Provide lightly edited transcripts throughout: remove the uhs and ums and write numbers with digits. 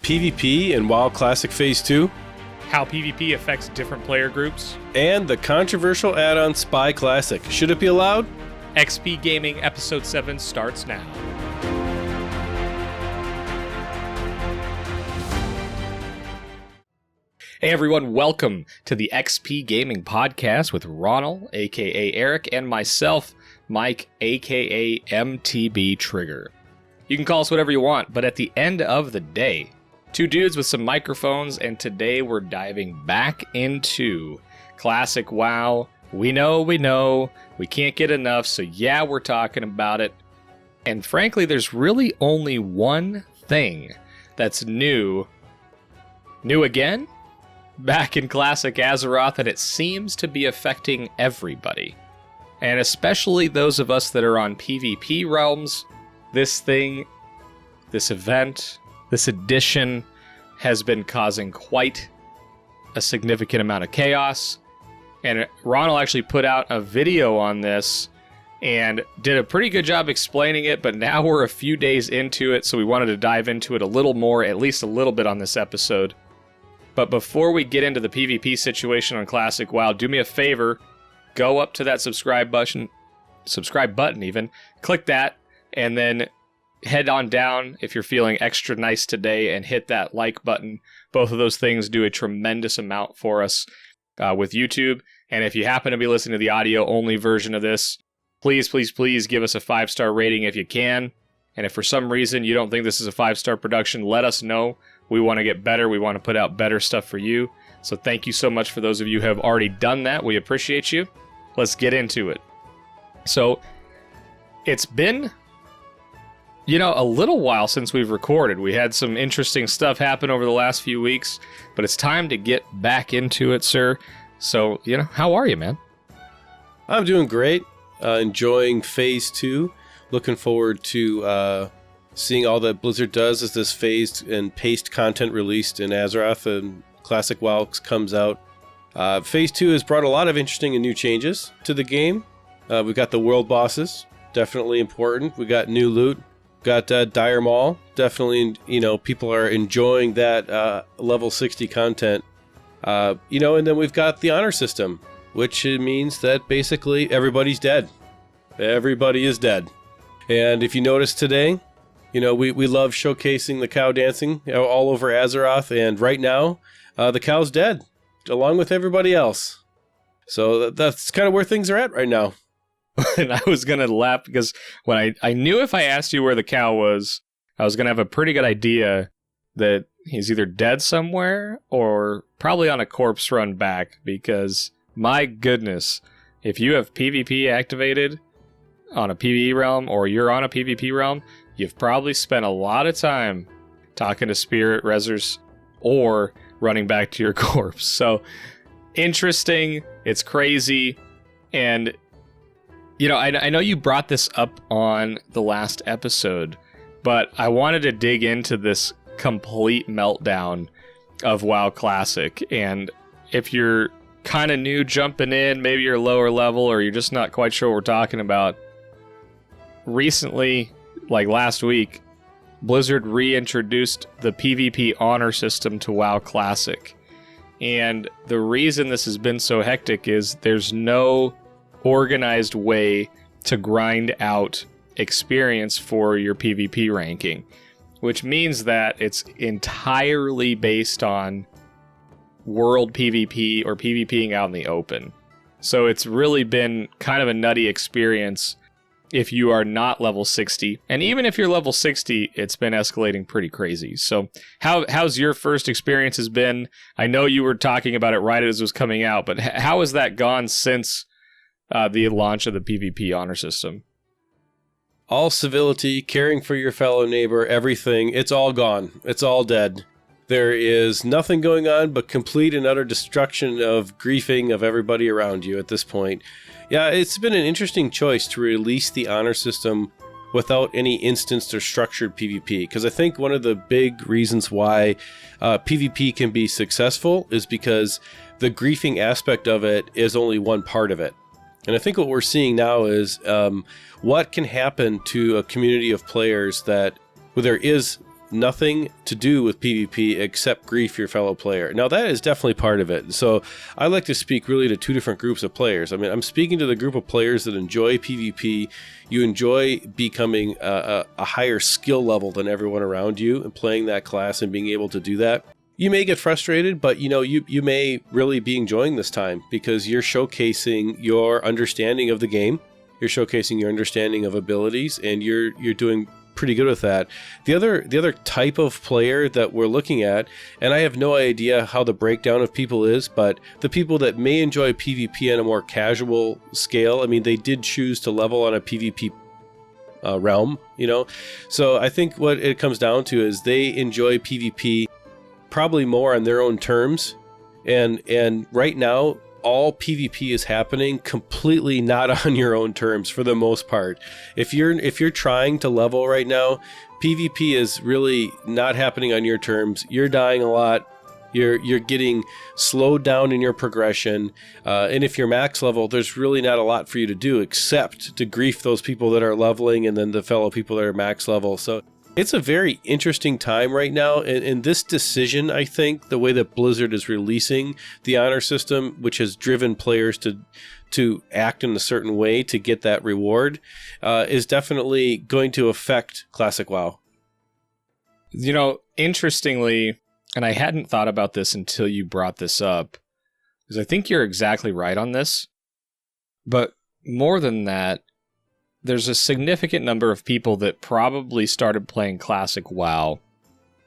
PvP in WoW Classic Phase 2, how PvP affects different player groups, and the controversial add-on Spyclassic. Should it be allowed? XPGaming Episode 7 starts now. Hey everyone, welcome to the XPGaming podcast with Ronal, aka Eric, and myself, Mike, aka MTBtrigger. You can call us whatever you want, but at the end of the day, two dudes with some microphones, and today we're diving back into Classic WoW. We know, we can't get enough, so yeah, we're talking about it. And frankly, there's really only one thing that's new again, back in Classic Azeroth, and it seems to be affecting everybody. And especially those of us that are on PvP realms. This thing, this event, this edition has been causing quite a significant amount of chaos. And Ronal actually put out a video on this and did a pretty good job explaining it, but now we're a few days into it, so we wanted to dive into it a little more, at least a little bit on this episode. But before we get into the PvP situation on Classic WoW, do me a favor, go up to that subscribe button even, click that, and then head on down if you're feeling extra nice today and hit that like button. Both of those things do a tremendous amount for us with YouTube. And if you happen to be listening to the audio-only version of this, please give us a 5-star rating if you can. And if for some reason you don't think this is a 5-star production, let us know. We want to get better. We want to put out better stuff for you. So thank you so much for those of you who have already done that. We appreciate you. Let's get into it. So it's been, a little while since we've recorded. We had some interesting stuff happen over the last few weeks, but it's time to get back into it, sir. So, how are you, man? I'm doing great. Enjoying Phase 2. Looking forward to seeing all that Blizzard does as this phased and paced content released in Azeroth and Classic WoW comes out. Phase 2 has brought a lot of interesting and new changes to the game. We've got the world bosses, definitely important. We got new loot. Got Dire Maul, definitely, people are enjoying that level 60 content. And then we've got the honor system, which means that basically everybody's dead. Everybody is dead. And if you notice today, we love showcasing the cow dancing all over Azeroth, and right now, the cow's dead, along with everybody else. So that's kind of where things are at right now. And I was going to laugh because when I knew if I asked you where the cow was, I was going to have a pretty good idea that he's either dead somewhere or probably on a corpse run back, because my goodness, if you have PvP activated on a PvE realm or you're on a PvP realm, you've probably spent a lot of time talking to spirit rezzers or running back to your corpse. So interesting. It's crazy. And I know you brought this up on the last episode, but I wanted to dig into this complete meltdown of WoW Classic. And if you're kind of new jumping in, maybe you're lower level or you're just not quite sure what we're talking about, recently, like last week, Blizzard reintroduced the PvP honor system to WoW Classic. And the reason this has been so hectic is there's no organized way to grind out experience for your PvP ranking, which means that it's entirely based on world PvP or PvPing out in the open. So it's really been kind of a nutty experience if you are not level 60. And even if you're level 60, it's been escalating pretty crazy. So how's your first experiences been? I know you were talking about it right as it was coming out, but how has that gone since the launch of the PvP honor system? All civility, caring for your fellow neighbor, everything, it's all gone. It's all dead. There is nothing going on but complete and utter destruction of griefing of everybody around you at this point. Yeah, it's been an interesting choice to release the honor system without any instanced or structured PvP, because I think one of the big reasons why PvP can be successful is because the griefing aspect of it is only one part of it. And I think what we're seeing now is what can happen to a community of players that where there is nothing to do with PvP except grief your fellow player. Now, that is definitely part of it. So I like to speak really to two different groups of players. I mean, I'm speaking to the group of players that enjoy PvP. You enjoy becoming a higher skill level than everyone around you and playing that class and being able to do that. You may get frustrated, but you may really be enjoying this time because you're showcasing your understanding of the game. You're showcasing your understanding of abilities, and you're doing pretty good with that. The other type of player that we're looking at, and I have no idea how the breakdown of people is, but the people that may enjoy PvP on a more casual scale, I mean, they did choose to level on a PvP realm, So I think what it comes down to is they enjoy PvP probably more on their own terms, and right now all PvP is happening completely not on your own terms for the most part. If you're trying to level right now, PvP is really not happening on your terms. You're dying a lot. You're getting slowed down in your progression, and if you're max level, there's really not a lot for you to do except to grief those people that are leveling and then the fellow people that are max level. So it's a very interesting time right now, and this decision, I think, the way that Blizzard is releasing the honor system, which has driven players to act in a certain way to get that reward, is definitely going to affect Classic WoW. Interestingly, and I hadn't thought about this until you brought this up, because I think you're exactly right on this, but more than that, there's a significant number of people that probably started playing Classic WoW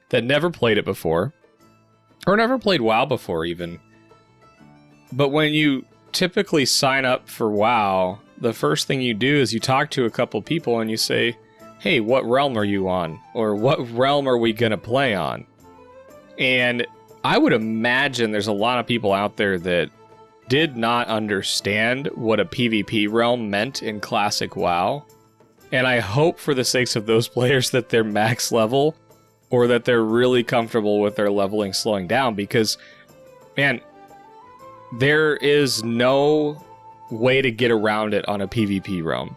that never played it before, or never played WoW before even. But when you typically sign up for WoW, the first thing you do is you talk to a couple people and you say, hey, what realm are you on? Or what realm are we going to play on? And I would imagine there's a lot of people out there that did not understand what a PvP realm meant in Classic WoW. And I hope for the sakes of those players that they're max level or that they're really comfortable with their leveling slowing down, because, man, there is no way to get around it on a PvP realm.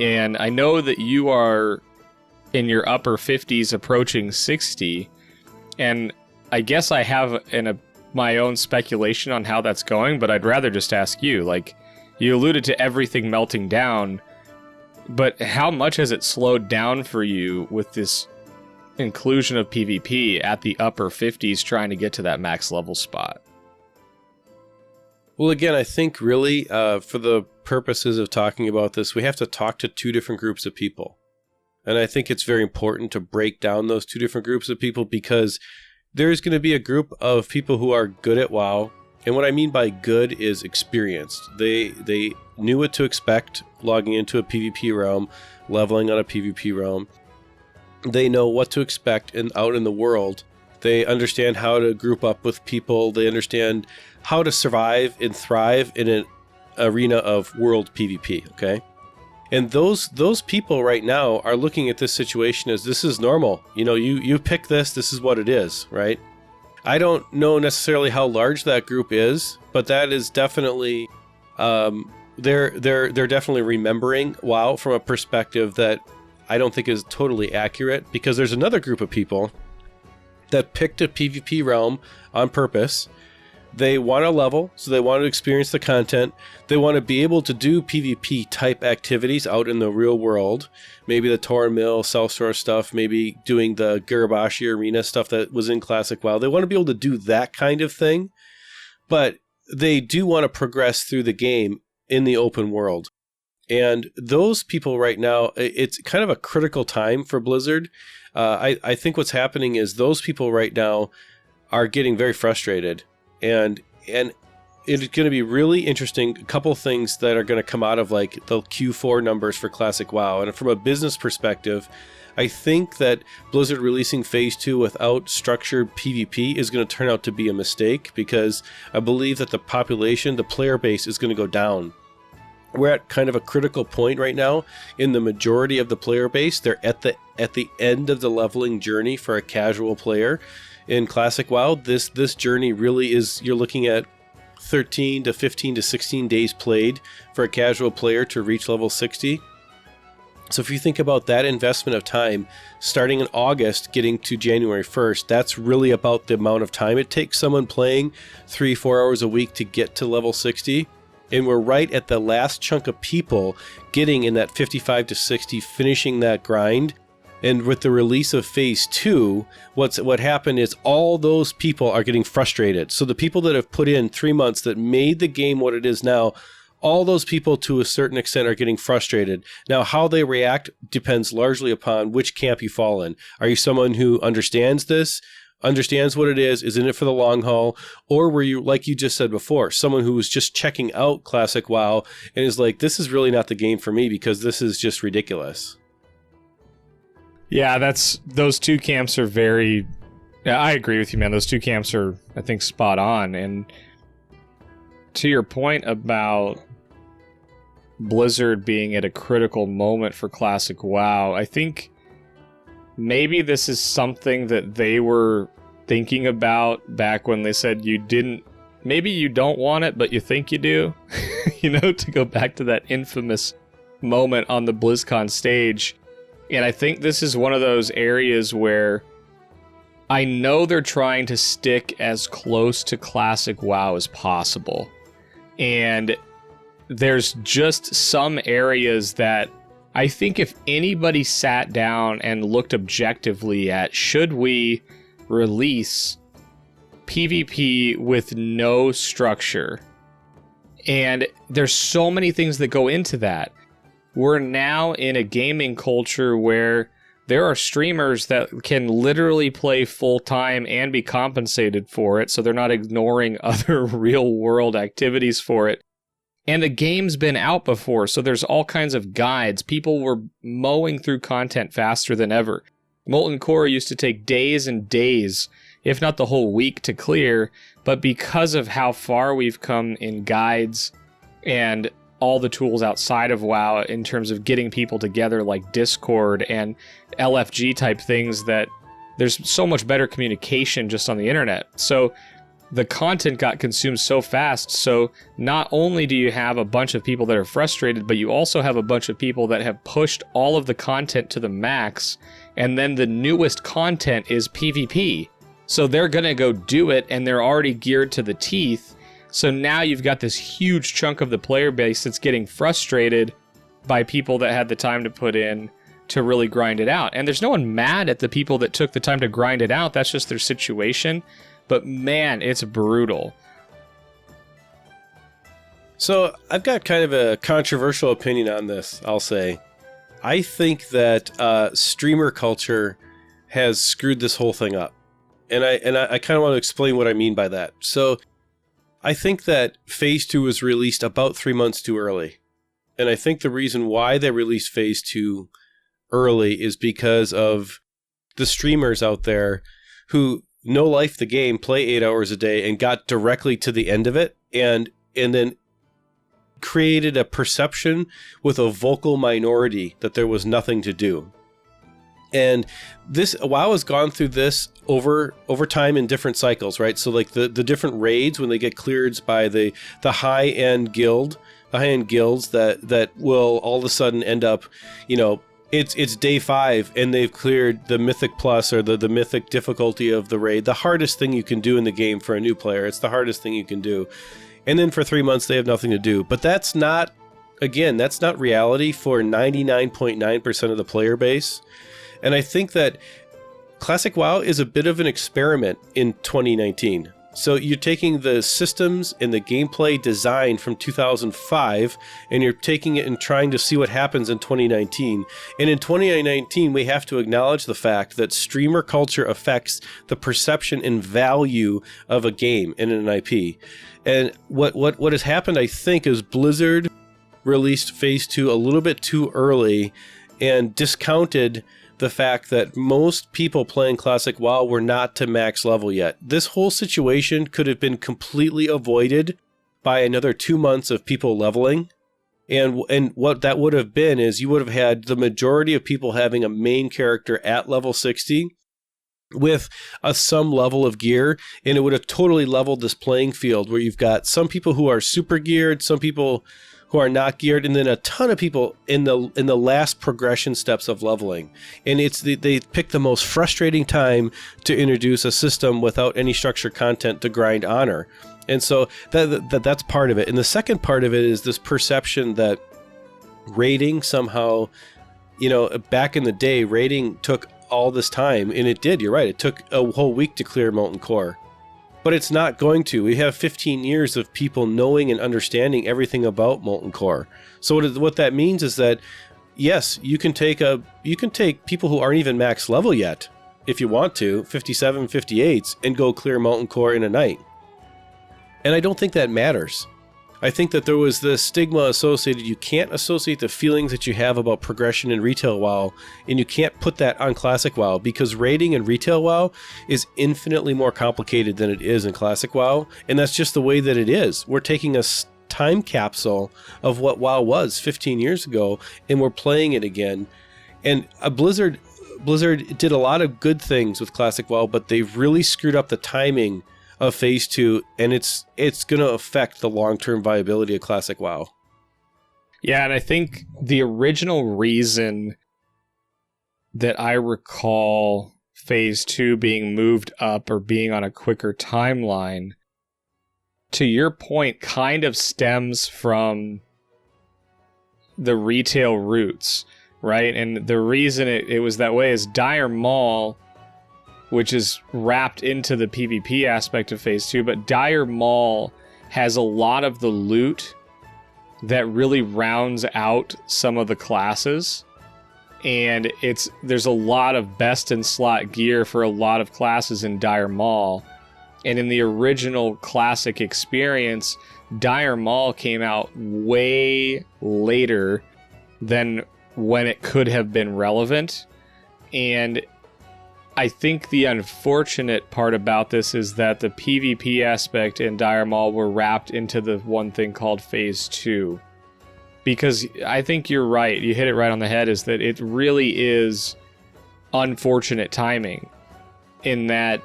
And I know that you are in your upper 50s approaching 60, and I guess I have my own speculation on how that's going, but I'd rather just ask you. Like, you alluded to everything melting down, but how much has it slowed down for you with this inclusion of PvP at the upper 50s trying to get to that max level spot? Well, again, I think really for the purposes of talking about this, we have to talk to two different groups of people. And I think it's very important to break down those two different groups of people, because there's going to be a group of people who are good at WoW, and what I mean by good is experienced. They knew what to expect logging into a PvP realm, leveling on a PvP realm. They know what to expect out in the world. They understand how to group up with people. They understand how to survive and thrive in an arena of world PvP, okay? And those people right now are looking at this situation as this is normal. You pick this is what it is, right? I don't know necessarily how large that group is, but that is definitely they're definitely remembering WoW from a perspective that I don't think is totally accurate, because there's another group of people that picked a PvP realm on purpose. They want to level, so they want to experience the content. They want to be able to do PvP type activities out in the real world. Maybe the Torn Mill, Self-Store stuff, maybe doing the Garabashi Arena stuff that was in Classic WoW. They want to be able to do that kind of thing, but they do want to progress through the game in the open world. And those people right now, it's kind of a critical time for Blizzard. I think what's happening is those people right now are getting very frustrated. And it's going to be really interesting. A couple things that are going to come out of like the Q4 numbers for Classic WoW. And from a business perspective, I think that Blizzard releasing Phase 2 without structured PvP is going to turn out to be a mistake, because I believe that the player base is going to go down. We're at kind of a critical point right now in the majority of the player base. They're at the end of the leveling journey for a casual player. In Classic WoW, this journey really is, you're looking at 13 to 15 to 16 days played for a casual player to reach level 60. So if you think about that investment of time, starting in August, getting to January 1st, that's really about the amount of time it takes someone playing 3-4 hours a week to get to level 60. And we're right at the last chunk of people getting in that 55 to 60, finishing that grind. And with the release of Phase 2, what happened is all those people are getting frustrated. So the people that have put in 3 months that made the game what it is now, all those people to a certain extent are getting frustrated. Now, how they react depends largely upon which camp you fall in. Are you someone who understands this, understands what it is in it for the long haul? Or were you, like you just said before, someone who was just checking out Classic WoW and is like, this is really not the game for me because this is just ridiculous? Yeah, those two camps are very... Yeah, I agree with you, man. Those two camps are, I think, spot on. And to your point about Blizzard being at a critical moment for Classic WoW, I think maybe this is something that they were thinking about back when they said maybe you don't want it, but you think you do. To go back to that infamous moment on the BlizzCon stage. And I think this is one of those areas where I know they're trying to stick as close to Classic WoW as possible. And there's just some areas that I think if anybody sat down and looked objectively at, should we release PvP with no structure? And there's so many things that go into that. We're now in a gaming culture where there are streamers that can literally play full time and be compensated for it, so they're not ignoring other real world activities for it. And the game's been out before, so there's all kinds of guides. People were mowing through content faster than ever. Molten Core used to take days and days, if not the whole week, to clear, but because of how far we've come in guides and all the tools outside of WoW in terms of getting people together like Discord and LFG type things, that there's so much better communication just on the internet. So the content got consumed so fast, so not only do you have a bunch of people that are frustrated, but you also have a bunch of people that have pushed all of the content to the max, and then the newest content is PvP. So they're gonna go do it, and they're already geared to the teeth. So now you've got this huge chunk of the player base that's getting frustrated by people that had the time to put in to really grind it out. And there's no one mad at the people that took the time to grind it out. That's just their situation. But man, it's brutal. So I've got kind of a controversial opinion on this, I'll say. I think that streamer culture has screwed this whole thing up. And I kind of want to explain what I mean by that. So I think that Phase 2 was released about 3 months too early. And I think the reason why they released Phase 2 early is because of the streamers out there who no life the game, play 8 hours a day, and got directly to the end of it, and then created a perception with a vocal minority that there was nothing to do. And this WoW has gone through this over time in different cycles, right? So like the different raids, when they get cleared by the high-end guilds that will all of a sudden end up, it's day 5 and they've cleared the Mythic Plus or the Mythic difficulty of the raid, the hardest thing you can do in the game for a new player. It's the hardest thing you can do. And then for 3 months they have nothing to do. But that's not reality for 99.9% of the player base. And I think that Classic WoW is a bit of an experiment in 2019. So you're taking the systems and the gameplay design from 2005, and you're taking it and trying to see what happens in 2019. And in 2019, we have to acknowledge the fact that streamer culture affects the perception and value of a game and an IP. And what has happened, I think, is Blizzard released Phase 2 a little bit too early and discounted the fact that most people playing Classic WoW were not to max level yet. This whole situation could have been completely avoided by another 2 months of people leveling. And what that would have been is you would have had the majority of people having a main character at level 60 with some level of gear, and it would have totally leveled this playing field where you've got some people who are super geared, some people who are not geared, and then a ton of people in the last progression steps of leveling. And they pick the most frustrating time to introduce a system without any structured content to grind honor. And so that's part of it. And the second part of it is this perception that raiding somehow, back in the day, raiding took all this time, and it did. You're right. It took a whole week to clear Molten Core. But it's not going to. We have 15 years of people knowing and understanding everything about Molten Core. So what that means is that, yes, you can take people who aren't even max level yet, if you want to, 57, 58s, and go clear Molten Core in a night. And I don't think that matters. I think that there was this stigma associated. You can't associate the feelings that you have about progression in retail WoW, and you can't put that on classic WoW, because raiding in retail WoW is infinitely more complicated than it is in classic WoW, and that's just the way that it is. We're taking a time capsule of what WoW was 15 years ago, and we're playing it again. And Blizzard did a lot of good things with classic WoW, but they've really screwed up the timing of Phase 2, and it's going to affect the long-term viability of classic WoW. Yeah, and I think the original reason that I recall Phase 2 being moved up or being on a quicker timeline, to your point, kind of stems from the retail roots, right? And the reason it was that way is Dire Maul, which is wrapped into the PvP aspect of Phase 2, but Dire Maul has a lot of the loot that really rounds out some of the classes, and there's a lot of best in slot gear for a lot of classes in Dire Maul. And in the original classic experience, Dire Maul came out way later than when it could have been relevant, and I think the unfortunate part about this is that the PvP aspect in Dire Maul were wrapped into the one thing called Phase 2. Because I think you're right, you hit it right on the head, is that it really is unfortunate timing in that.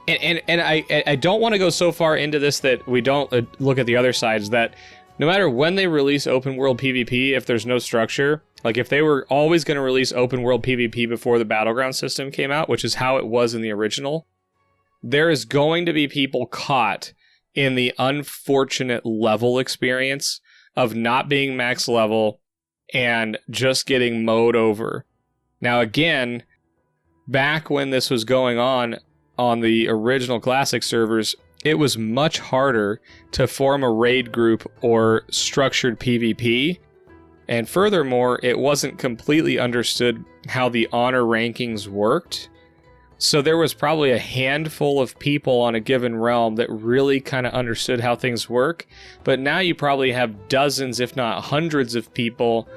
And I don't want to go so far into this that we don't look at the other sides, that no matter when they release open world PvP, if there's no structure, like if they were always going to release open world PvP before the battleground system came out, which is how it was in the original, there is going to be people caught in the unfortunate level experience of not being max level and just getting mowed over. Now again, back when this was going on the original classic servers, it was much harder to form a raid group or structured PvP. And furthermore, it wasn't completely understood how the honor rankings worked. So there was probably a handful of people on a given realm that really kind of understood how things work. But now you probably have dozens, if not hundreds of people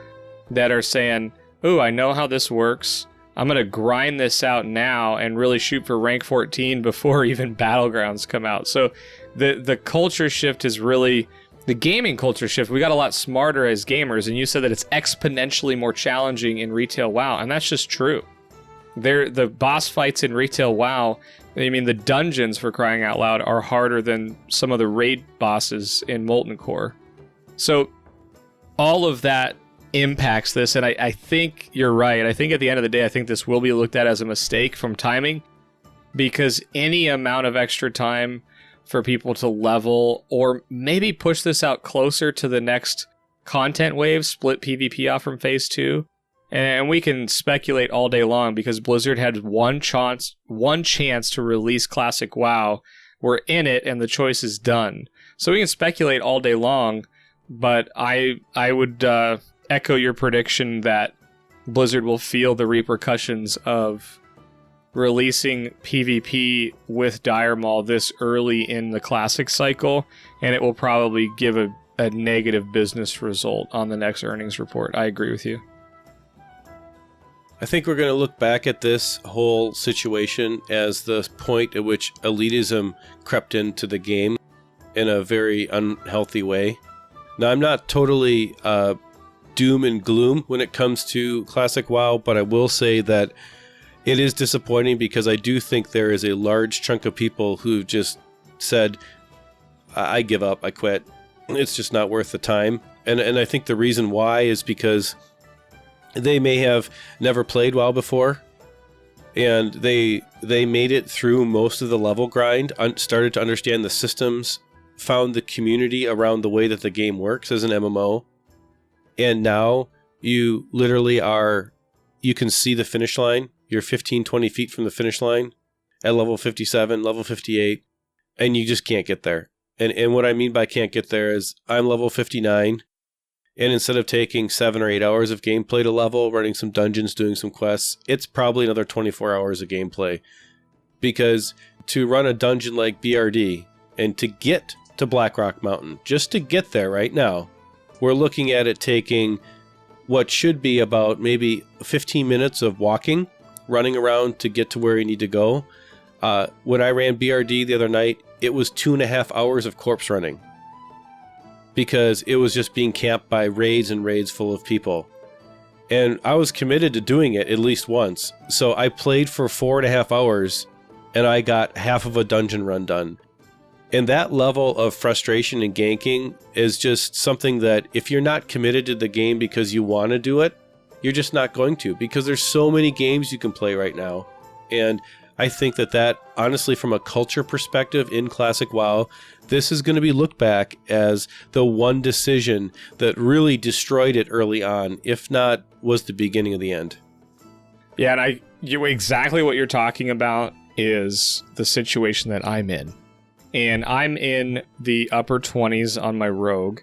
that are saying, "Ooh, I know how this works. I'm going to grind this out now and really shoot for rank 14 before even Battlegrounds come out." So the culture shift is really... The gaming culture shift, we got a lot smarter as gamers, and you said that it's exponentially more challenging in retail WoW, and that's just true. The boss fights in retail WoW, I mean, the dungeons, for crying out loud, are harder than some of the raid bosses in Molten Core. So all of that impacts this, and I think you're right. I think at the end of the day, I think this will be looked at as a mistake from timing, because any amount of extra time for people to level, or maybe push this out closer to the next content wave, split PvP off from Phase 2. And we can speculate all day long, because Blizzard had one chance to release Classic WoW. We're in it, and the choice is done. So we can speculate all day long, but I would echo your prediction that Blizzard will feel the repercussions of releasing PvP with Dire Maul this early in the classic cycle, and it will probably give a negative business result on the next earnings report. I agree with you. I think we're going to look back at this whole situation as the point at which elitism crept into the game in a very unhealthy way. Now, I'm not totally doom and gloom when it comes to classic WoW, but I will say that it is disappointing, because I do think there is a large chunk of people who just said, I give up, I quit. it's just not worth the time. And I think the reason why is because they may have never played WoW before, and they made it through most of the level grind, started to understand the systems, found the community around the way that the game works as an MMO, and now you literally you can see the finish line. You're 15, 20 feet from the finish line at level 57, level 58, and you just can't get there. And what I mean by can't get there is I'm level 59, and instead of taking 7 or 8 hours of gameplay to level, running some dungeons, doing some quests, it's probably another 24 hours of gameplay. Because to run a dungeon like BRD and to get to Blackrock Mountain, just to get there right now, we're looking at it taking what should be about maybe 15 minutes of walking, running around to get to where you need to go. When I ran BRD the other night, it was 2.5 hours of corpse running because it was just being camped by raids and raids full of people. And I was committed to doing it at least once. So I played for 4.5 hours and I got half of a dungeon run done. And that level of frustration and ganking is just something that if you're not committed to the game because you want to do it, you're just not going to, because there's so many games you can play right now. And I think that honestly, from a culture perspective in Classic WoW, this is going to be looked back as the one decision that really destroyed it early on, if not was the beginning of the end. Yeah, and exactly what you're talking about is the situation that I'm in. And I'm in the upper 20s on my rogue.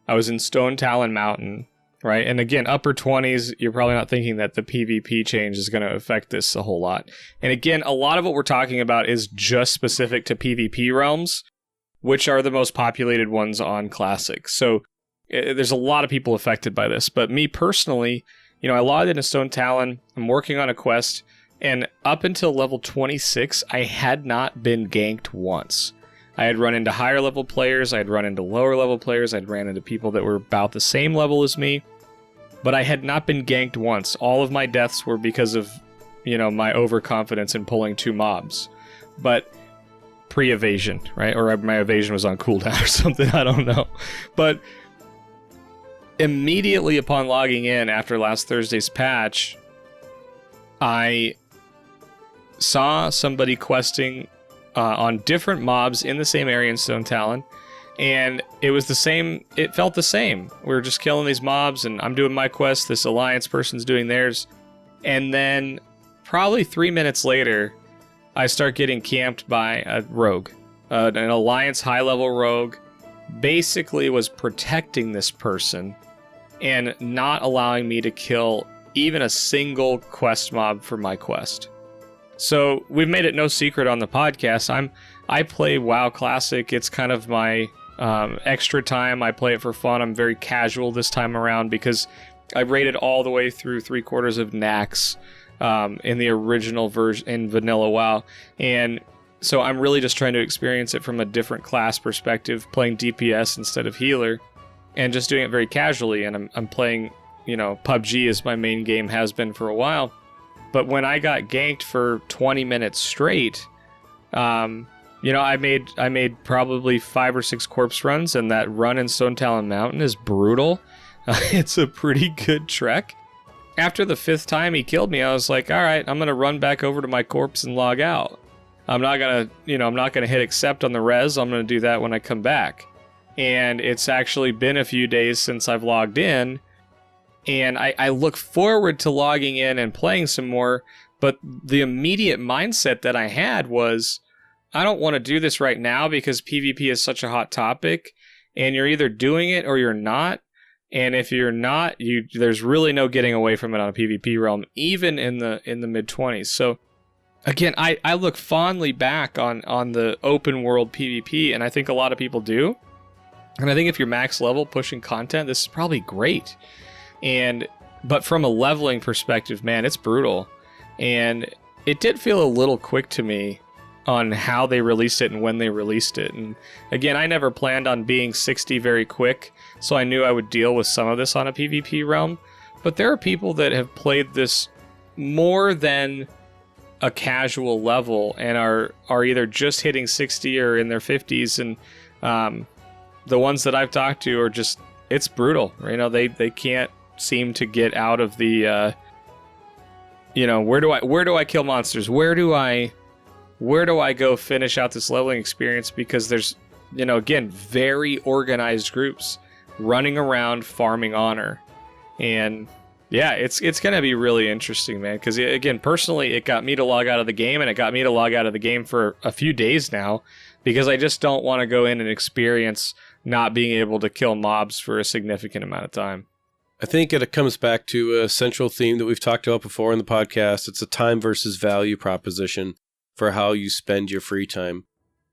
I was in Stone Talon Mountain, right? And again, upper 20s, you're probably not thinking that the PvP change is going to affect this a whole lot. And again, a lot of what we're talking about is just specific to PvP realms, which are the most populated ones on Classic. So there's a lot of people affected by this. But me personally, I logged into Stone Talon, I'm working on a quest, and up until level 26, I had not been ganked once. I had run into higher level players, I had run into lower level players, I'd ran into people that were about the same level as me, but I had not been ganked once. All of my deaths were because of, my overconfidence in pulling 2 mobs. But pre-evasion, right? Or my evasion was on cooldown or something, I don't know. But immediately upon logging in after last Thursday's patch, I saw somebody questing on different mobs in the same area in Stone Talon, and it was the same. It felt the same. We were just killing these mobs, and I'm doing my quest, this alliance person's doing theirs, and then probably 3 minutes later, I start getting camped by a rogue. An alliance high-level rogue basically was protecting this person and not allowing me to kill even a single quest mob for my quest. So we've made it no secret on the podcast. I play WoW Classic. It's kind of my extra time. I play it for fun. I'm very casual this time around because I rated all the way through 3/4 of Nax in the original version in Vanilla WoW, and so I'm really just trying to experience it from a different class perspective, playing DPS instead of healer, and just doing it very casually. And I'm playing, PUBG as my main game has been for a while. But when I got ganked for 20 minutes straight, I made probably 5 or 6 corpse runs, and that run in Stone Talon Mountain is brutal. It's a pretty good trek. After the 5th time he killed me, I was like, all right, I'm going to run back over to my corpse and log out. I'm not going to hit accept on the res. I'm going to do that when I come back. And it's actually been a few days since I've logged in. And I look forward to logging in and playing some more, but the immediate mindset that I had was, I don't want to do this right now because PvP is such a hot topic, and you're either doing it or you're not. And if you're not, there's really no getting away from it on a PvP realm, even in the mid-20s. So again, I look fondly back on the open world PvP, and I think a lot of people do. And I think if you're max level pushing content, this is probably great. But from a leveling perspective, man, it's brutal. And it did feel a little quick to me on how they released it and when they released it. And again, I never planned on being 60 very quick, so I knew I would deal with some of this on a PvP realm. But there are people that have played this more than a casual level and are either just hitting 60 or in their 50s. And the ones that I've talked to are just, it's brutal. You know, they can't seem to get out of the, you know, where do I kill monsters? Where do I go finish out this leveling experience? Because there's, you know, again, very organized groups running around farming honor. And yeah, it's going to be really interesting, man. Because again, personally, it got me to log out of the game, and it got me to log out of the game for a few days now, because I just don't want to go in and experience not being able to kill mobs for a significant amount of time. I think it comes back to a central theme that we've talked about before in the podcast. It's a time versus value proposition for how you spend your free time.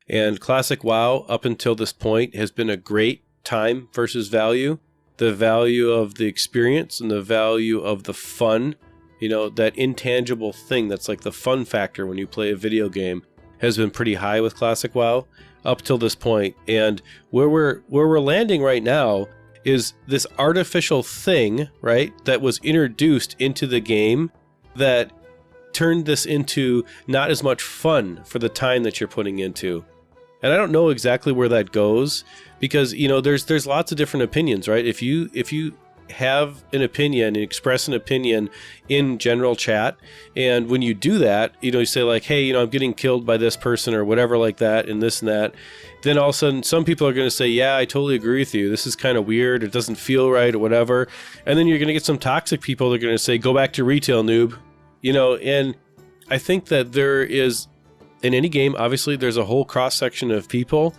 And Classic WoW, up until this point, has been a great time versus value. The value of the experience and the value of the fun, you know, that intangible thing that's like the fun factor when you play a video game, has been pretty high with Classic WoW up till this point. And where we're landing right now is this artificial thing, right, that was introduced into the game that turned this into not as much fun for the time that you're putting into. And I don't know exactly where that goes, because, you know, there's lots of different opinions, right? If you have an opinion and express an opinion in general chat, and when you do that, you know, you say like, hey, you know, I'm getting killed by this person or whatever like that, and this and that, then all of a sudden some people are going to say, yeah, I totally agree with you, this is kind of weird, it doesn't feel right or whatever. And then you're going to get some toxic people that are going to say, go back to retail, noob. You know, and I think that there is, in any game, obviously there's a whole cross section of people,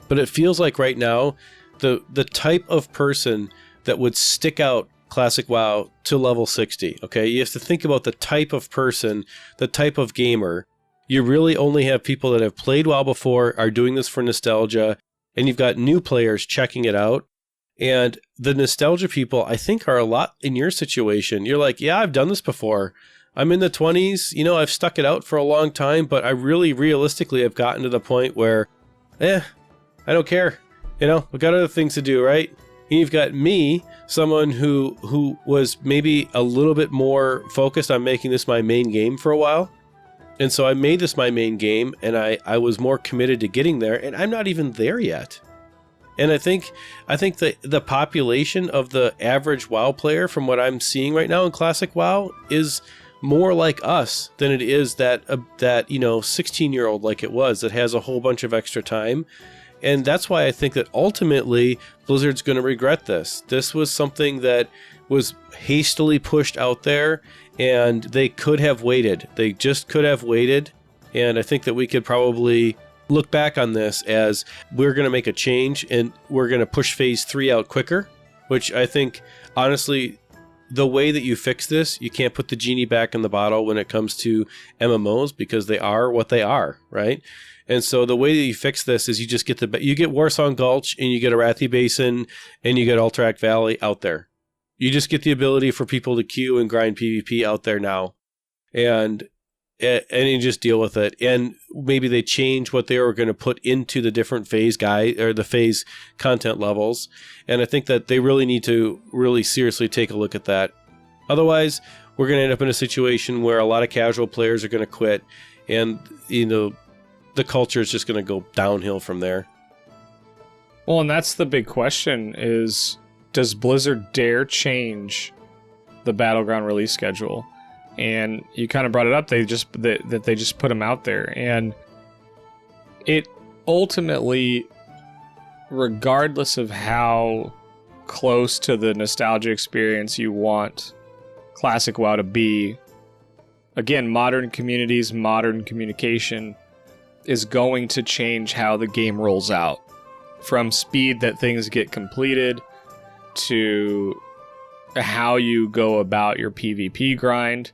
but it feels like right now the type of person that would stick out Classic WoW to level 60, okay? You have to think about the type of person, the type of gamer. You really only have people that have played WoW before, are doing this for nostalgia, and you've got new players checking it out. And the nostalgia people, I think, are a lot in your situation. You're like, yeah, I've done this before. I'm in the 20s, you know, I've stuck it out for a long time, but I really realistically have gotten to the point where, I don't care. You know, we've got other things to do, right? And you've got me, someone who was maybe a little bit more focused on making this my main game for a while. And so I made this my main game, and I was more committed to getting there, and I'm not even there yet. And I think the population of the average WoW player, from what I'm seeing right now in Classic WoW, is more like us than it is that you know, 16-year-old like it was that has a whole bunch of extra time. And that's why I think that ultimately Blizzard's going to regret this. This was something that was hastily pushed out there, and they could have waited. They just could have waited. And I think that we could probably look back on this as we're going to make a change, and we're going to push Phase 3 out quicker, which I think, honestly, the way that you fix this, you can't put the genie back in the bottle when it comes to MMOs, because they are what they are, right? And so the way that you fix this is you just get you get Warsong Gulch, and you get Arathi Basin, and you get Alterac Valley out there. You just get the ability for people to queue and grind PvP out there now, and you just deal with it. And maybe they change what they were going to put into the different phase or the phase content levels. And I think that they really need to really seriously take a look at that. Otherwise, we're going to end up in a situation where a lot of casual players are going to quit, and, you know, the culture is just going to go downhill from there. Well, and that's the big question is, does Blizzard dare change the Battleground release schedule? And you kind of brought it up, they just put them out there. And it ultimately, regardless of how close to the nostalgia experience you want Classic WoW to be, again, modern communities, modern communication is going to change how the game rolls out. From speed that things get completed to how you go about your PvP grind,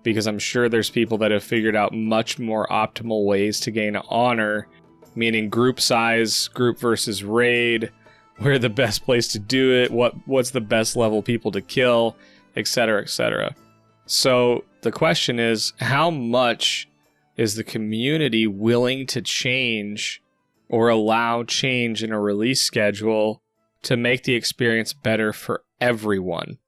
because I'm sure there's people that have figured out much more optimal ways to gain honor, meaning group size, group versus raid, where the best place to do it, what's the best level people to kill, etc., etc. So the question is, how much is the community willing to change or allow change in a release schedule to make the experience better for everyone?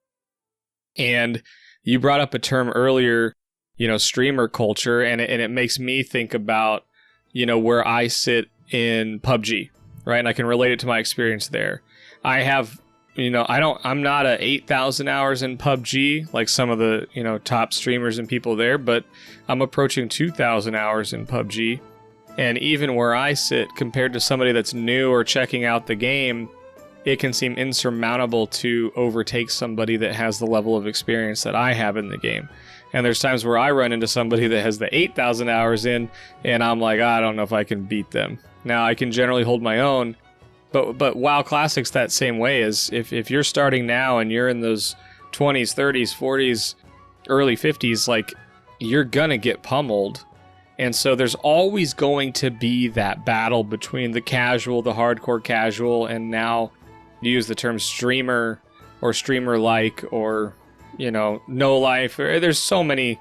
And you brought up a term earlier, you know, streamer culture, and it makes me think about, you know, where I sit in PUBG. right? And I can relate it to my experience there. I have, I'm not a 8,000 hours in PUBG like some of the, top streamers and people there, but I'm approaching 2,000 hours in PUBG. And even where I sit, compared to somebody that's new or checking out the game, it can seem insurmountable to overtake somebody that has the level of experience that I have in the game. And there's times where I run into somebody that has the 8,000 hours in, and I'm like, I don't know if I can beat them. Now, I can generally hold my own, but WoW Classic's that same way. Is if you're starting now and you're in those 20s, 30s, 40s, early 50s, like, you're gonna get pummeled. And so there's always going to be that battle between the casual, the hardcore casual, and now you use the term streamer or streamer-like or, no life. There's so many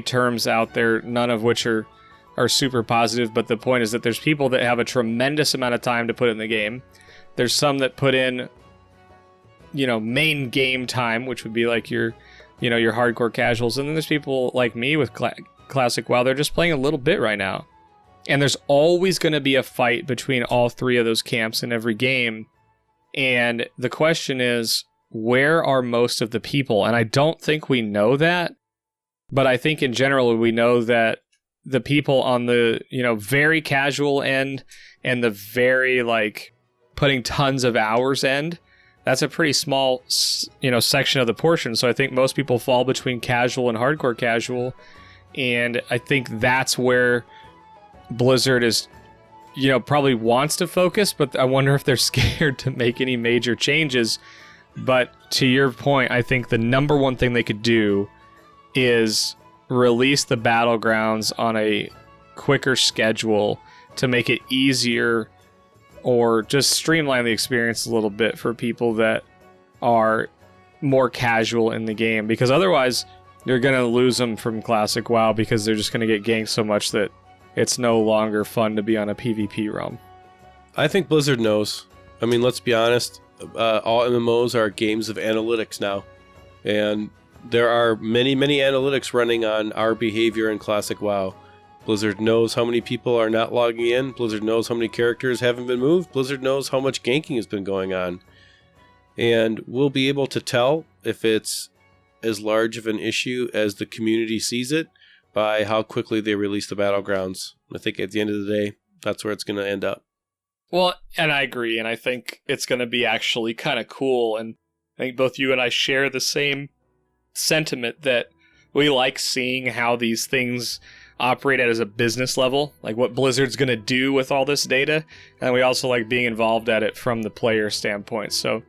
terms out there, none of which are super positive. But the point is that there's people that have a tremendous amount of time to put in the game. There's some that put in, main game time, which would be like your hardcore casuals. And then there's people like me with Classic WoW. They're just playing a little bit right now. And there's always going to be a fight between all three of those camps in every game. And the question is, where are most of the people? And I don't think we know that, but I think in general we know that the people on the, very casual end and the very, putting tons of hours end, that's a pretty small, section of the portion. So I think most people fall between casual and hardcore casual. And I think that's where Blizzard is, probably wants to focus, but I wonder if they're scared to make any major changes. But to your point, I think the number one thing they could do is release the battlegrounds on a quicker schedule to make it easier, or just streamline the experience a little bit for people that are more casual in the game. Because otherwise, you're going to lose them from Classic WoW because they're just going to get ganked so much that it's no longer fun to be on a PvP realm. I think Blizzard knows. I mean, let's be honest. All MMOs are games of analytics now. And there are many, many analytics running on our behavior in Classic WoW. Blizzard knows how many people are not logging in. Blizzard knows how many characters haven't been moved. Blizzard knows how much ganking has been going on. And we'll be able to tell if it's as large of an issue as the community sees it by how quickly they release the battlegrounds. I think at the end of the day, that's where it's going to end up. Well, and I agree, and I think it's going to be actually kind of cool, and I think both you and I share the same sentiment that we like seeing how these things operate at as a business level, like what Blizzard's going to do with all this data, and we also like being involved at it from the player standpoint. So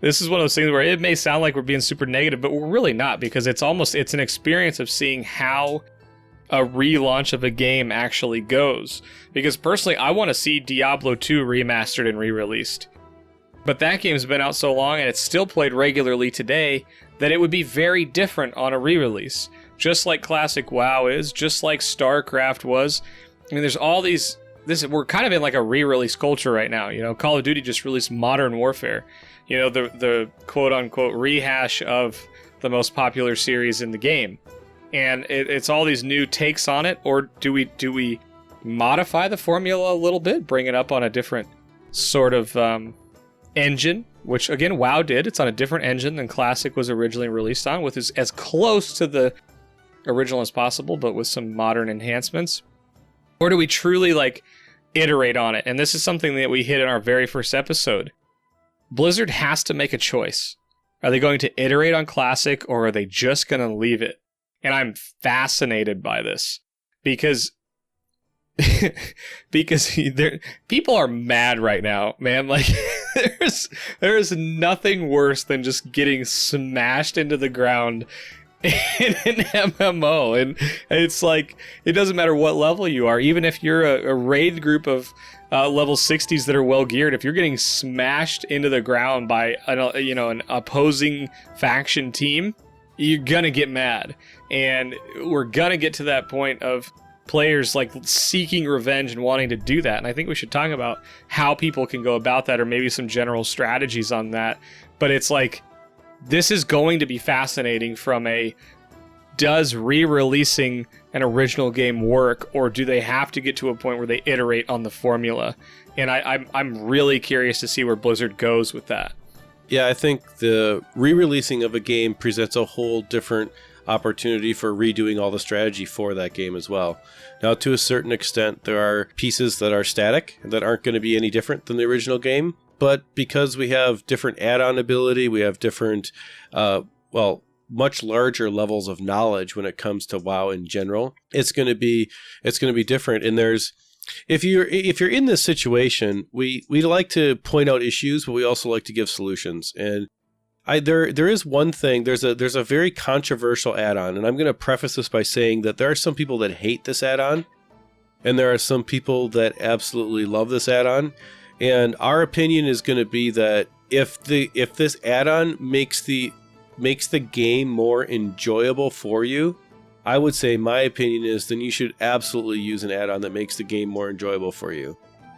this is one of those things where it may sound like we're being super negative, but we're really not, because it's an experience of seeing how a relaunch of a game actually goes. Because personally, I want to see Diablo 2 remastered and re-released. But that game's been out so long and it's still played regularly today that it would be very different on a re-release. Just like Classic WoW is, just like StarCraft was. I mean, there's all these... we're kind of in like a re-release culture right now. Call of Duty just released Modern Warfare. The quote-unquote rehash of the most popular series in the game. And it's all these new takes on it, or do we modify the formula a little bit, bring it up on a different sort of engine, which again WoW did. It's on a different engine than Classic was originally released on, with as close to the original as possible, but with some modern enhancements. Or do we truly iterate on it? And this is something that we hit in our very first episode. Blizzard has to make a choice. Are they going to iterate on Classic, or are they just going to leave it? And I'm fascinated by this because people are mad right now, man. Like there's nothing worse than just getting smashed into the ground in an MMO. And it's like, it doesn't matter what level you are, even if you're a raid group of level 60s that are well geared, if you're getting smashed into the ground by an opposing faction team, you're gonna get mad. And we're gonna get to that point of players seeking revenge and wanting to do that. And I think we should talk about how people can go about that, or maybe some general strategies on that. But it's this is going to be fascinating from a does re-releasing an original game work, or do they have to get to a point where they iterate on the formula? And I'm really curious to see where Blizzard goes with that. Yeah, I think the re-releasing of a game presents a whole different opportunity for redoing all the strategy for that game as well. Now, to a certain extent, there are pieces that are static that aren't going to be any different than the original game. But because we have different add-on ability, we have different, much larger levels of knowledge when it comes to WoW in general, it's going to be different. And if you're in this situation, we like to point out issues, but we also like to give solutions. And there is one thing. There's a very controversial add-on, and I'm going to preface this by saying that there are some people that hate this add-on, and there are some people that absolutely love this add-on. And our opinion is going to be that if this add-on makes the game more enjoyable for you, I would say my opinion is then you should absolutely use an add-on that makes the game more enjoyable for you.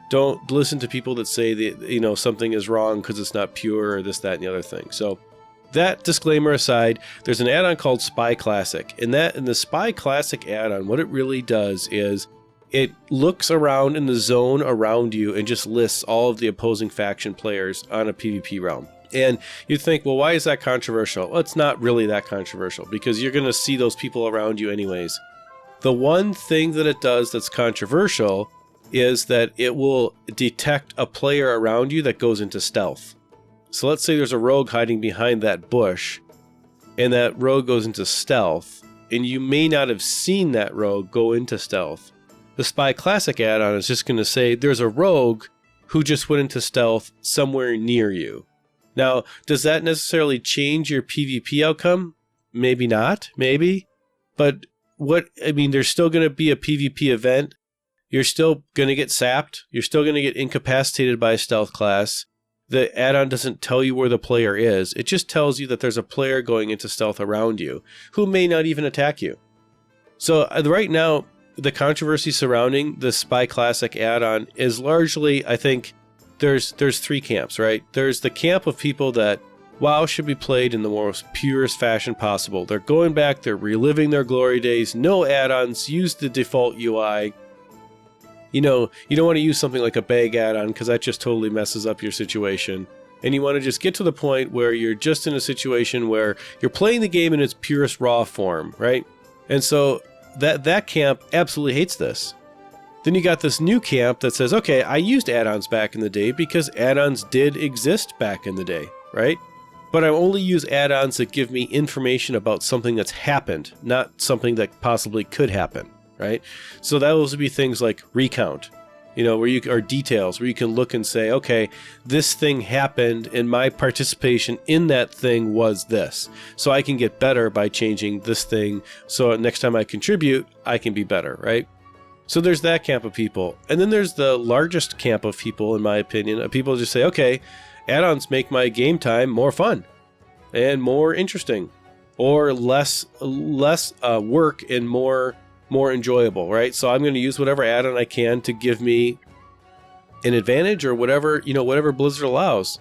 Don't listen to people that say that something is wrong because it's not pure or this, that, and the other thing. So that disclaimer aside, there's an add-on called Spyclassic. And the Spyclassic add-on, what it really does is it looks around in the zone around you and just lists all of the opposing faction players on a PvP realm. And you think, well, why is that controversial? Well, it's not really that controversial because you're going to see those people around you anyways. The one thing that it does that's controversial is that it will detect a player around you that goes into stealth. So let's say there's a rogue hiding behind that bush, and that rogue goes into stealth, and you may not have seen that rogue go into stealth. The Spyclassic add-on is just going to say there's a rogue who just went into stealth somewhere near you. Now, does that necessarily change your PvP outcome? Maybe not, maybe. But there's still going to be a PvP event. You're still going to get sapped. You're still going to get incapacitated by a stealth class. The add-on doesn't tell you where the player is. It just tells you that there's a player going into stealth around you who may not even attack you. So right now, the controversy surrounding the Spyclassic add-on is largely, I think, there's three camps, right? There's the camp of people that WoW should be played in the most purest fashion possible. They're going back, they're reliving their glory days, no add-ons, use the default UI. You don't want to use something like a bag add-on because that just totally messes up your situation. And you want to just get to the point where you're just in a situation where you're playing the game in its purest raw form, right? And so that camp absolutely hates this. Then you got this new camp that says, okay, I used add-ons back in the day because add-ons did exist back in the day, right? But I only use add-ons that give me information about something that's happened, not something that possibly could happen, right? So those would be things like recount, or details, where you can look and say, okay, this thing happened and my participation in that thing was this. So I can get better by changing this thing. So next time I contribute, I can be better, right? So there's that camp of people. And then there's the largest camp of people, in my opinion. People just say, okay, add-ons make my game time more fun and more interesting, or less work and more enjoyable, right? So I'm going to use whatever add-on I can to give me an advantage or whatever Blizzard allows.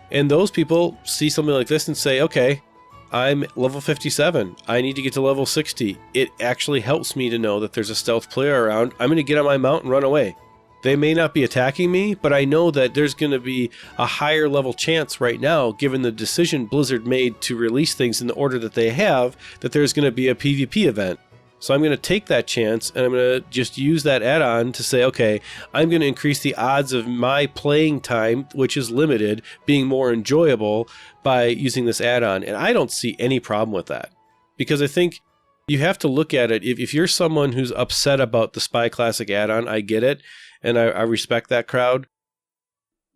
And those people see something like this and say, okay, I'm level 57. I need to get to level 60. It actually helps me to know that there's a stealth player around. I'm going to get on my mount and run away. They may not be attacking me, but I know that there's going to be a higher level chance right now, given the decision Blizzard made to release things in the order that they have, that there's going to be a PvP event. So I'm going to take that chance, and I'm going to just use that add-on to say, okay, I'm going to increase the odds of my playing time, which is limited, being more enjoyable by using this add-on. And I don't see any problem with that, because I think you have to look at it. If you're someone who's upset about the Spyclassic add-on, I get it, and I respect that crowd,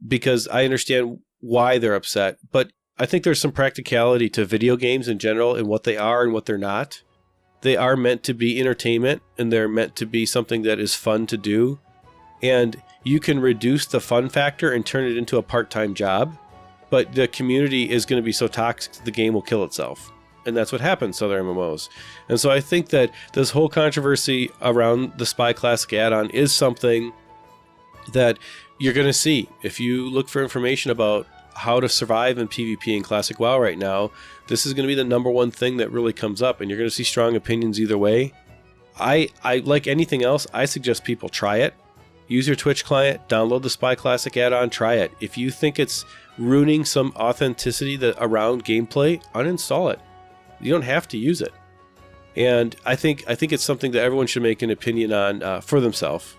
because I understand why they're upset. But I think there's some practicality to video games in general and what they are and what they're not. They are meant to be entertainment, and they're meant to be something that is fun to do. And you can reduce the fun factor and turn it into a part-time job, but the community is going to be so toxic the game will kill itself. And that's what happens to other MMOs. And so I think that this whole controversy around the Spyclassic add-on is something that you're going to see. If you look for information about how to survive in PvP and Classic WoW right now, this is going to be the number one thing that really comes up, and you're going to see strong opinions either way. I like anything else, I suggest people try it. Use your Twitch client, download the Spyclassic add-on, try it. If you think it's ruining some authenticity around gameplay, uninstall it. You don't have to use it. And I think it's something that everyone should make an opinion on for themselves.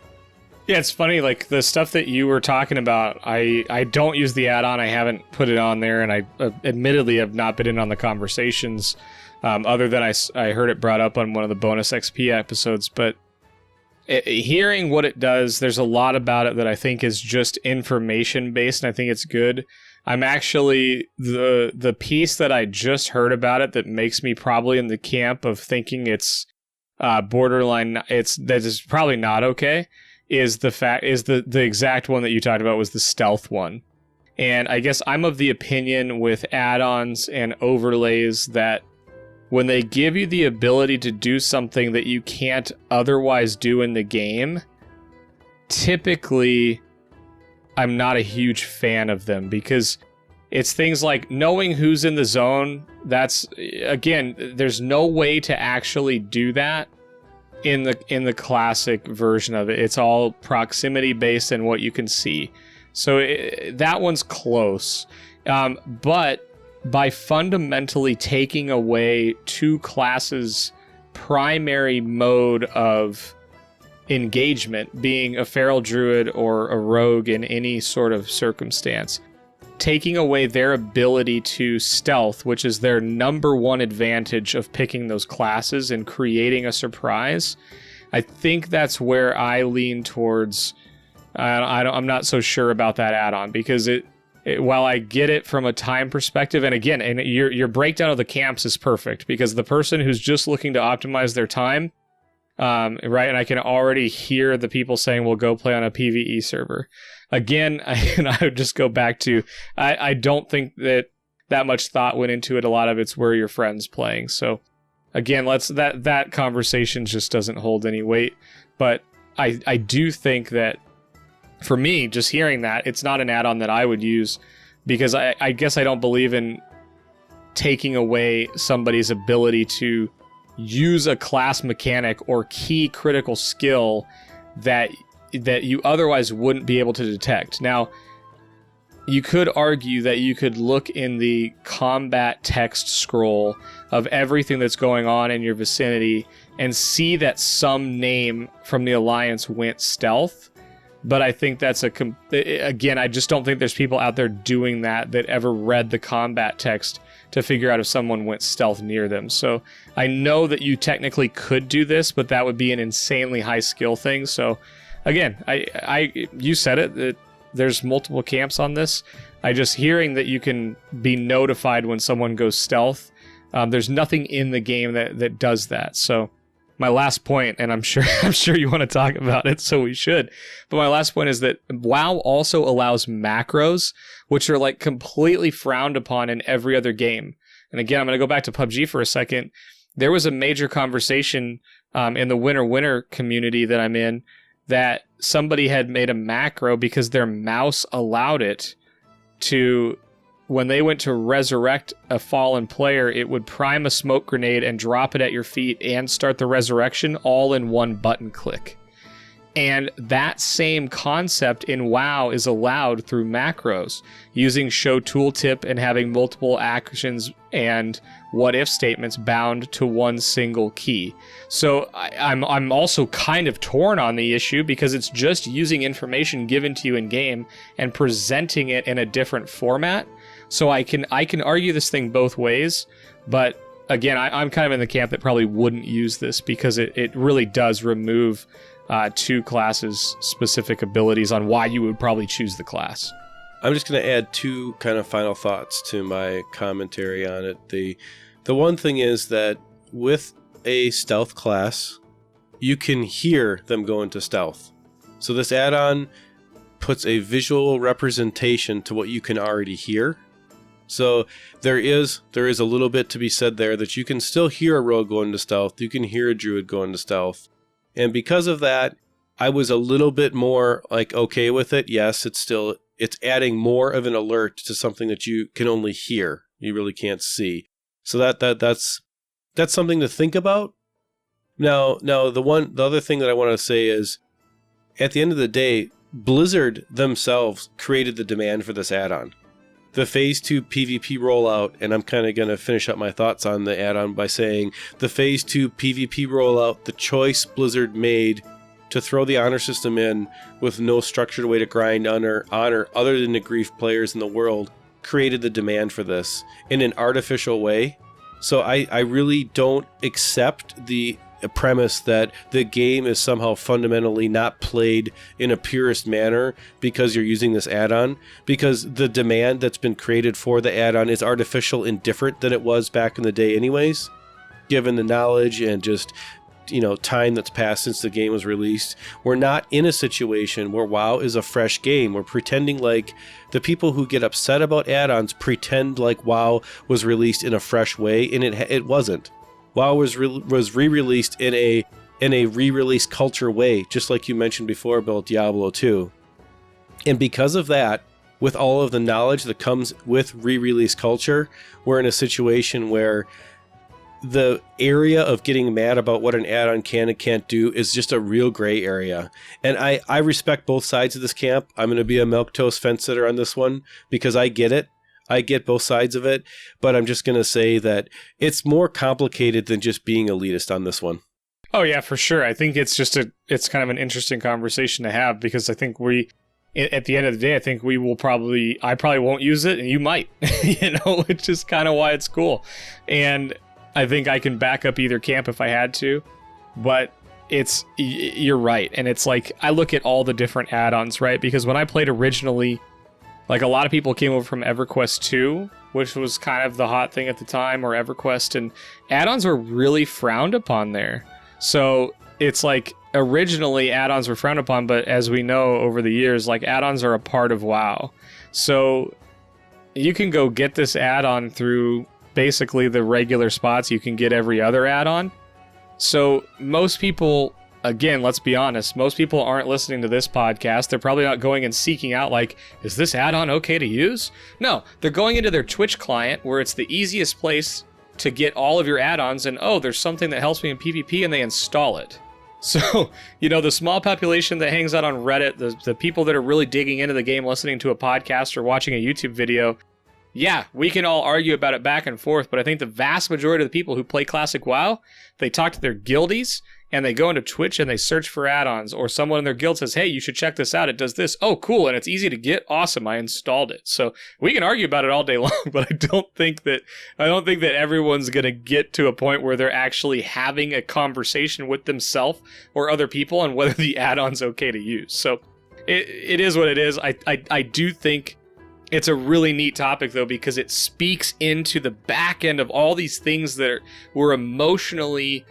Yeah, it's funny, like the stuff that you were talking about, I don't use the add-on, I haven't put it on there, and I admittedly have not been in on the conversations, other than I heard it brought up on one of the bonus XP episodes, but hearing what it does, there's a lot about it that I think is just information-based, and I think it's good. I'm actually, the piece that I just heard about it that makes me probably in the camp of thinking it's borderline, that is probably not okay, is the exact one that you talked about was the stealth one. And I guess I'm of the opinion with add-ons and overlays that when they give you the ability to do something that you can't otherwise do in the game, typically I'm not a huge fan of them, because it's things like knowing who's in the zone. That's, again, there's no way to actually do that in the classic version of it. It's all proximity based and what you can see. So that one's close. But by fundamentally taking away two classes' primary mode of engagement, being a feral druid or a rogue in any sort of circumstance, taking away their ability to stealth, which is their number one advantage of picking those classes and creating a surprise, I think that's where I lean towards. I'm not so sure about that add-on, because while I get it from a time perspective, and again, and your breakdown of the camps is perfect, because the person who's just looking to optimize their time, right, and I can already hear the people saying, well, go play on a PvE server. Again, I would just go back to, I don't think that much thought went into it. A lot of it's where your friend's playing. So again, that conversation just doesn't hold any weight. But I do think that, for me, just hearing that, it's not an add-on that I would use, because I guess I don't believe in taking away somebody's ability to use a class mechanic or key critical skill that you otherwise wouldn't be able to detect. Now, you could argue that you could look in the combat text scroll of everything that's going on in your vicinity and see that some name from the Alliance went stealth. But I think that's again, I just don't think there's people out there doing that ever read the combat text to figure out if someone went stealth near them. So I know that you technically could do this, but that would be an insanely high skill thing. So again, you said it, that there's multiple camps on this. I just hearing that you can be notified when someone goes stealth. There's nothing in the game that does that. So my last point, and I'm sure you want to talk about it, so we should. But my last point is that WoW also allows macros, which are like completely frowned upon in every other game. And again, I'm going to go back to PUBG for a second. There was a major conversation in the winner community that I'm in, that somebody had made a macro because their mouse allowed it to, when they went to resurrect a fallen player, it would prime a smoke grenade and drop it at your feet and start the resurrection all in one button click. And that same concept in WoW is allowed through macros, using show tooltip and having multiple actions and what if statements bound to one single key. So I'm also kind of torn on the issue, because it's just using information given to you in game and presenting it in a different format. So I can argue this thing both ways, but again, I'm kind of in the camp that probably wouldn't use this, because it really does remove two classes' specific abilities on why you would probably choose the class. I'm just going to add two kind of final thoughts to my commentary on it. The one thing is that with a stealth class, you can hear them go into stealth. So this add-on puts a visual representation to what you can already hear. So there is a little bit to be said there, that you can still hear a rogue go into stealth. You can hear a druid go into stealth. And because of that, I was a little bit more like okay with it. Yes, it's still it's adding more of an alert to something that you can only hear. You really can't see. So that's something to think about. Now the other thing that I want to say is, at the end of the day, Blizzard themselves created the demand for this add-on. The Phase 2 PvP rollout, and I'm kind of going to finish up my thoughts on the add-on by saying the Phase 2 PvP rollout, the choice Blizzard made to throw the honor system in with no structured way to grind honor other than to grief players in the world, created the demand for this in an artificial way. So I really don't accept the premise that the game is somehow fundamentally not played in a purist manner because you're using this add-on, because the demand that's been created for the add-on is artificial and different than it was back in the day anyways, given the knowledge and just time that's passed since the game was released. We're not in a situation where WoW is a fresh game. We're pretending like the people who get upset about add-ons pretend like WoW was released in a fresh way, and it wasn't. WoW was re-released in a re-release culture way, just like you mentioned before about Diablo 2. And because of that, with all of the knowledge that comes with re-release culture, we're in a situation where the area of getting mad about what an add-on can and can't do is just a real gray area. And I respect both sides of this camp. I'm going to be a milquetoast fence sitter on this one because I get it. I get both sides of it, but I'm just going to say that it's more complicated than just being elitist on this one. Oh yeah, for sure. I think it's kind of an interesting conversation to have, because I think at the end of the day, I think I probably won't use it and you might, which is kind of why it's cool. And I think I can back up either camp if I had to, but you're right. And it's like, I look at all the different add-ons, right? Because when I played originally, like, a lot of people came over from EverQuest 2, which was kind of the hot thing at the time, or EverQuest, and add-ons were really frowned upon there. So it's like, originally add-ons were frowned upon, but as we know over the years, like, add-ons are a part of WoW. So you can go get this add-on through basically the regular spots you can get every other add-on. So most people, again, let's be honest, most people aren't listening to this podcast. They're probably not going and seeking out, like, is this add-on okay to use? No, they're going into their Twitch client, where it's the easiest place to get all of your add-ons, and there's something that helps me in PvP, and they install it. So, the small population that hangs out on Reddit, the people that are really digging into the game, listening to a podcast or watching a YouTube video, yeah, we can all argue about it back and forth, but I think the vast majority of the people who play Classic WoW, they talk to their guildies, and they go into Twitch and they search for add-ons, or someone in their guild says, hey, you should check this out, it does this. Oh, cool, and it's easy to get. Awesome, I installed it. So we can argue about it all day long, but I don't think that everyone's going to get to a point where they're actually having a conversation with themselves or other people on whether the add-on's okay to use. So it is what it is. I do think it's a really neat topic, though, because it speaks into the back end of all these things that we're emotionally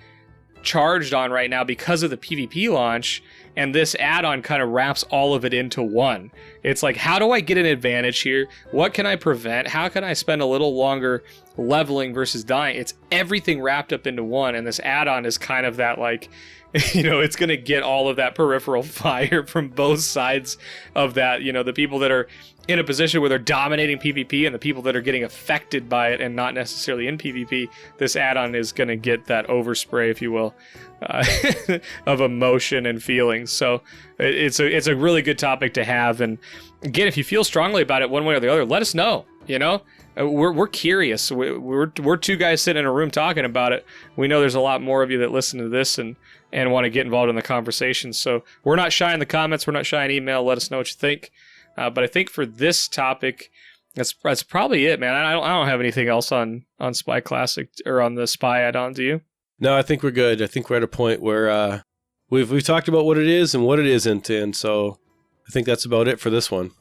charged on right now because of the PvP launch, and this add-on kind of wraps all of it into one. It's like, how do I get an advantage here? What can I prevent? How can I spend a little longer leveling versus dying? It's everything wrapped up into one, and this add-on is kind of that, like, it's going to get all of that peripheral fire from both sides of that. The people that are in a position where they're dominating PvP and the people that are getting affected by it and not necessarily in PvP, this add-on is going to get that overspray, if you will, of emotion and feelings. So it's a really good topic to have. And again, if you feel strongly about it one way or the other, let us know. We're curious. We're two guys sitting in a room talking about it. We know there's a lot more of you that listen to this and want to get involved in the conversation. So we're not shy in the comments. We're not shy in email. Let us know what you think. But I think for this topic, that's probably it, man. I don't have anything else on Spyclassic or on the Spy add-on. Do you? No, I think we're good. I think we're at a point where we've talked about what it is and what it isn't, and so I think that's about it for this one.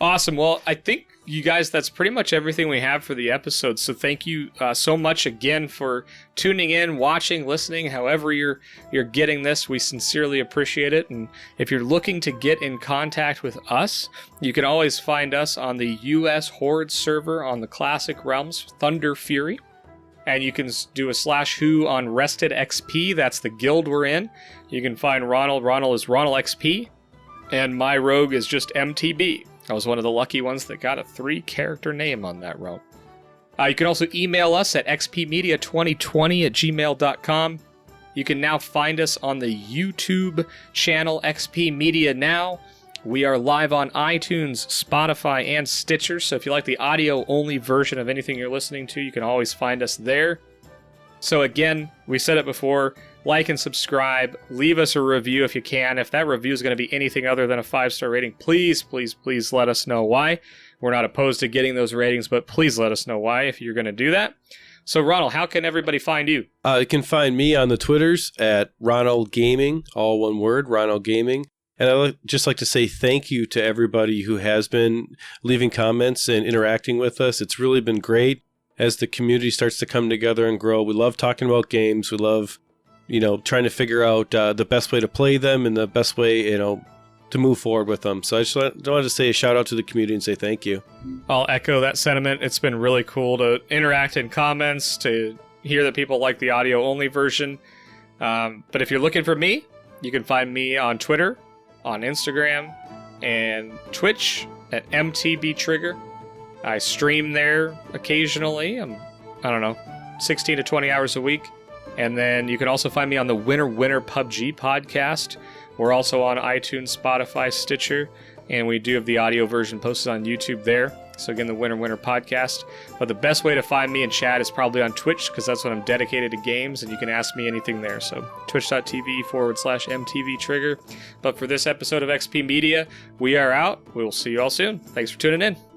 Awesome. Well, I think, you guys, that's pretty much everything we have for the episode. So thank you so much again for tuning in, watching, listening, however you're getting this. We sincerely appreciate it. And if you're looking to get in contact with us, you can always find us on the US Horde server on the Classic Realms Thunder Fury. And you can do a /who on Rested XP. That's the guild we're in. You can find Ronal. Ronal is Ronal XP. And my rogue is just MTB. I was one of the lucky ones that got a 3-character name on that realm. You can also email us at xpmedia2020@gmail.com. You can now find us on the YouTube channel XP Media Now. We are live on iTunes, Spotify, and Stitcher, so if you like the audio-only version of anything you're listening to, you can always find us there. So again, we said it before, like and subscribe, leave us a review if you can. If that review is going to be anything other than a 5-star rating, please let us know why. We're not opposed to getting those ratings, but please let us know why if you're going to do that. So, Ronald, how can everybody find you? You can find me on the Twitters at Ronal Gaming, all one word, Ronal Gaming. And I would just like to say thank you to everybody who has been leaving comments and interacting with us. It's really been great as the community starts to come together and grow. We love talking about games. We love, trying to figure out the best way to play them and the best way, to move forward with them. So I just wanted to say a shout out to the community and say thank you. I'll echo that sentiment. It's been really cool to interact in comments, to hear that people like the audio only version. But if you're looking for me, you can find me on Twitter, on Instagram, and Twitch at MTBtrigger. I stream there occasionally. I don't know, 16 to 20 hours a week. And then you can also find me on the Winter PUBG podcast. We're also on iTunes, Spotify, Stitcher, and we do have the audio version posted on YouTube there. So again, the Winter podcast. But the best way to find me and chat is probably on Twitch, because that's when I'm dedicated to games, and you can ask me anything there. So twitch.tv/MTBtrigger. But for this episode of XP Media, we are out. We will see you all soon. Thanks for tuning in.